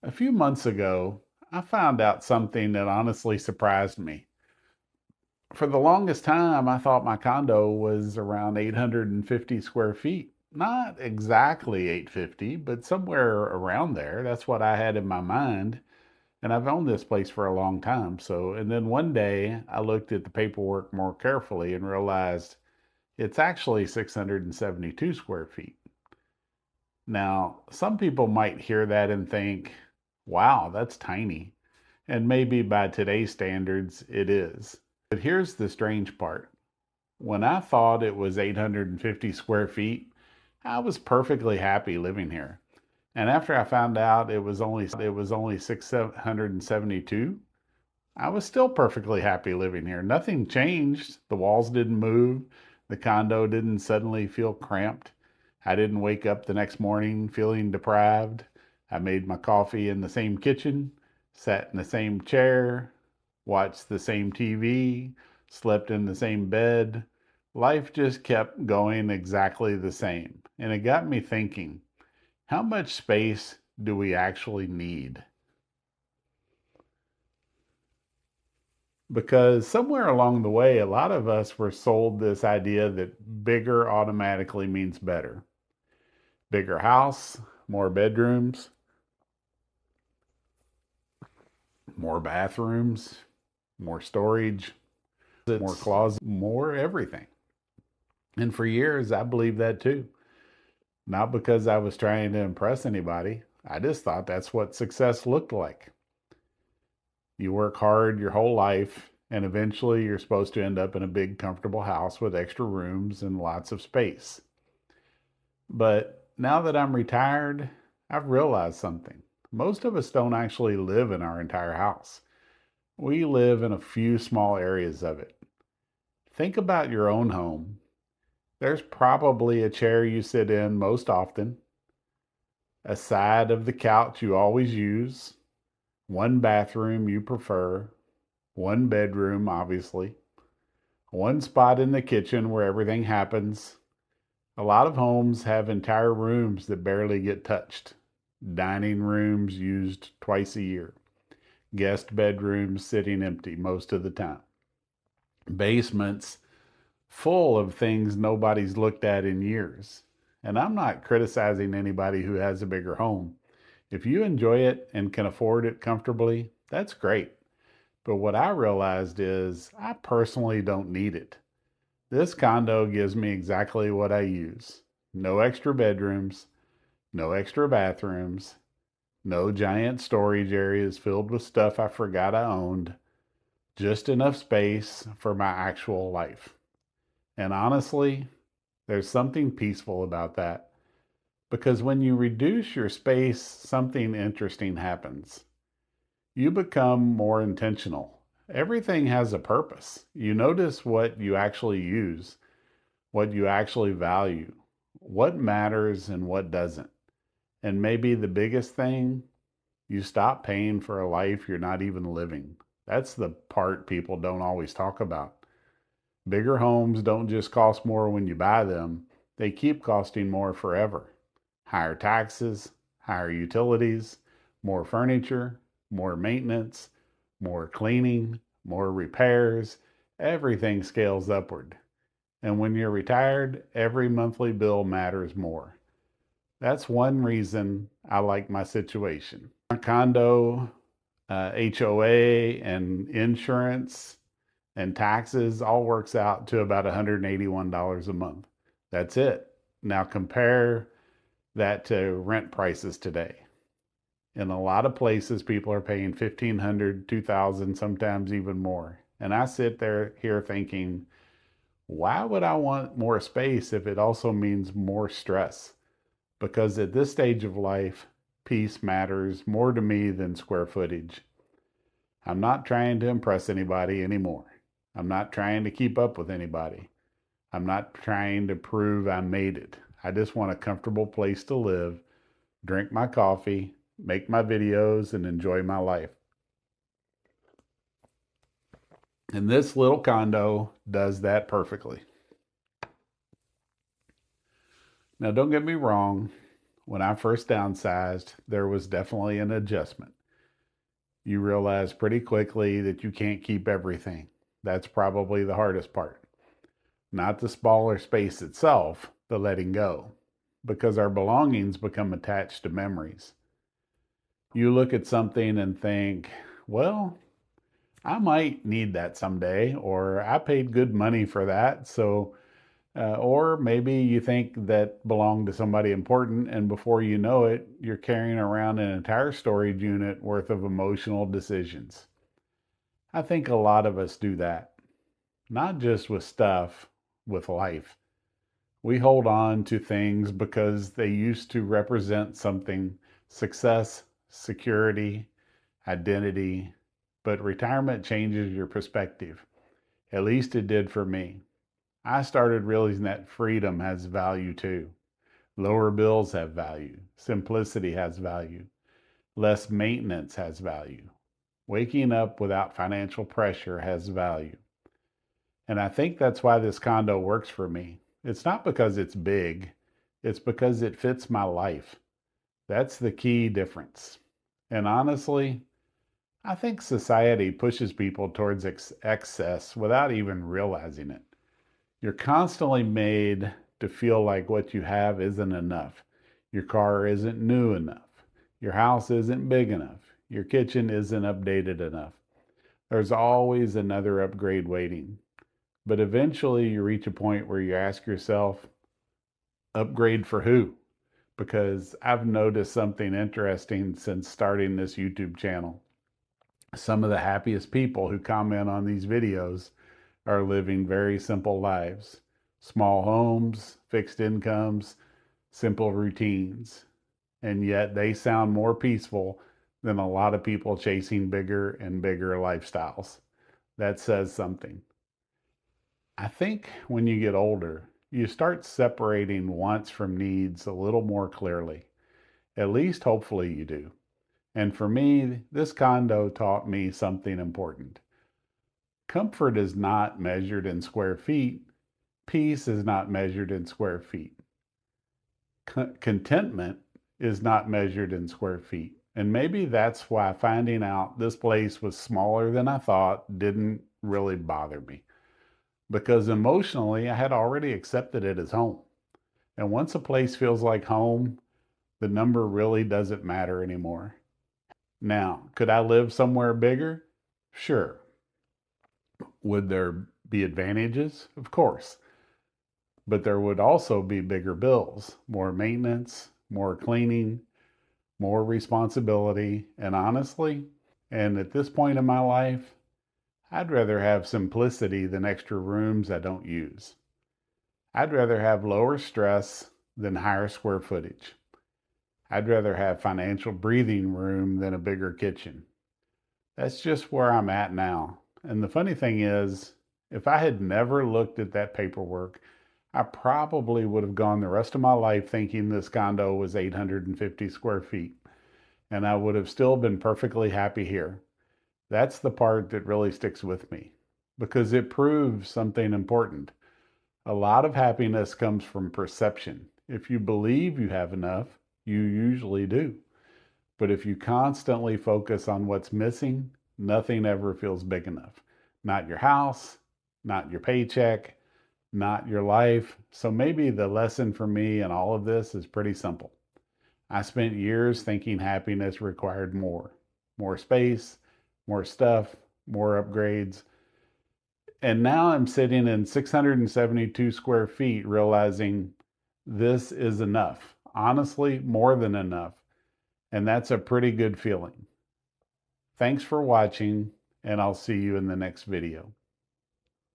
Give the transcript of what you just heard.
A few months ago, I found out something that honestly surprised me. For the longest time, I thought my condo was around 850 square feet. Not exactly 850, but somewhere around there. That's what I had in my mind. And I've owned this place for a long time. And then one day I looked at the paperwork more carefully and realized it's actually 672 square feet. Now, some people might hear that and think, wow, that's tiny. And maybe by today's standards, it is. But here's the strange part. When I thought it was 850 square feet, I was perfectly happy living here. And after I found out it was only 672, I was still perfectly happy living here. Nothing changed. The walls didn't move. The condo didn't suddenly feel cramped. I didn't wake up the next morning feeling deprived. I made my coffee in the same kitchen, sat in the same chair, watched the same TV, slept in the same bed. Life just kept going exactly the same. And it got me thinking, how much space do we actually need? Because somewhere along the way, a lot of us were sold this idea that bigger automatically means better. Bigger house, more bedrooms, more bathrooms, more storage, more closets, more everything. And for years, I believed that too. Not because I was trying to impress anybody. I just thought that's what success looked like. You work hard your whole life, and eventually you're supposed to end up in a big, comfortable house with extra rooms and lots of space. But now that I'm retired, I've realized something. Most of us don't actually live in our entire house. We live in a few small areas of it. Think about your own home. There's probably a chair you sit in most often, a side of the couch you always use, one bathroom you prefer, one bedroom, obviously, one spot in the kitchen where everything happens. A lot of homes have entire rooms that barely get touched, dining rooms used twice a year, guest bedrooms sitting empty most of the time, basements full of things nobody's looked at in years. And I'm not criticizing anybody who has a bigger home. If you enjoy it and can afford it comfortably, that's great. But what I realized is I personally don't need it. This condo gives me exactly what I use. No extra bedrooms, no extra bathrooms, no giant storage areas filled with stuff I forgot I owned, just enough space for my actual life. And honestly, there's something peaceful about that. Because when you reduce your space, something interesting happens. You become more intentional. Everything has a purpose. You notice what you actually use, what you actually value, what matters and what doesn't. And maybe the biggest thing, you stop paying for a life you're not even living. That's the part people don't always talk about. Bigger homes don't just cost more when you buy them, they keep costing more forever. Higher taxes, higher utilities, more furniture, more maintenance, more cleaning, more repairs. Everything scales upward. And when you're retired, every monthly bill matters more. That's one reason I like my situation. My condo, HOA, and insurance and taxes all works out to about $181 a month. That's it. Now compare that to rent prices today. In a lot of places, people are paying $1,500, $2,000, sometimes even more. And I sit here thinking, why would I want more space if it also means more stress? Because at this stage of life, peace matters more to me than square footage. I'm not trying to impress anybody anymore. I'm not trying to keep up with anybody. I'm not trying to prove I made it. I just want a comfortable place to live, drink my coffee, make my videos, and enjoy my life. And this little condo does that perfectly. Now, don't get me wrong. When I first downsized, there was definitely an adjustment. You realize pretty quickly that you can't keep everything. That's probably the hardest part. Not the smaller space itself, the letting go, because our belongings become attached to memories. You look at something and think, well, I might need that someday, or I paid good money for that. Or maybe you think that belonged to somebody important, and before you know it, you're carrying around an entire storage unit worth of emotional decisions. I think a lot of us do that, not just with stuff, with life. We hold on to things because they used to represent something: success, security, identity. But retirement changes your perspective. At least it did for me. I started realizing that freedom has value too. Lower bills have value. Simplicity has value. Less maintenance has value. Waking up without financial pressure has value. And I think that's why this condo works for me. It's not because it's big, it's because it fits my life. That's the key difference. And honestly, I think society pushes people towards excess without even realizing it. You're constantly made to feel like what you have isn't enough. Your car isn't new enough. Your house isn't big enough. Your kitchen isn't updated enough. There's always another upgrade waiting. But eventually you reach a point where you ask yourself, upgrade for who? Because I've noticed something interesting since starting this YouTube channel. Some of the happiest people who comment on these videos are living very simple lives. Small homes, fixed incomes, simple routines. And yet they sound more peaceful than a lot of people chasing bigger and bigger lifestyles. That says something. I think when you get older, you start separating wants from needs a little more clearly. At least hopefully you do. And for me, this condo taught me something important. Comfort is not measured in square feet. Peace is not measured in square feet. Contentment is not measured in square feet. And maybe that's why finding out this place was smaller than I thought didn't really bother me. Because emotionally, I had already accepted it as home. And once a place feels like home, the number really doesn't matter anymore. Now, could I live somewhere bigger? Sure. Would there be advantages? Of course. But there would also be bigger bills, more maintenance, more cleaning, more responsibility. And honestly, and at this point in my life, I'd rather have simplicity than extra rooms I don't use. I'd rather have lower stress than higher square footage. I'd rather have financial breathing room than a bigger kitchen. That's just where I'm at now. And the funny thing is, if I had never looked at that paperwork, I probably would have gone the rest of my life thinking this condo was 850 square feet, and I would have still been perfectly happy here. That's the part that really sticks with me because it proves something important. A lot of happiness comes from perception. If you believe you have enough, you usually do. But if you constantly focus on what's missing, nothing ever feels big enough. Not your house, not your paycheck, not your life. So maybe the lesson for me in all of this is pretty simple. I spent years thinking happiness required more space, more stuff, more upgrades. And now I'm sitting in 672 square feet realizing this is enough. Honestly, more than enough. And that's a pretty good feeling. Thanks for watching, and I'll see you in the next video.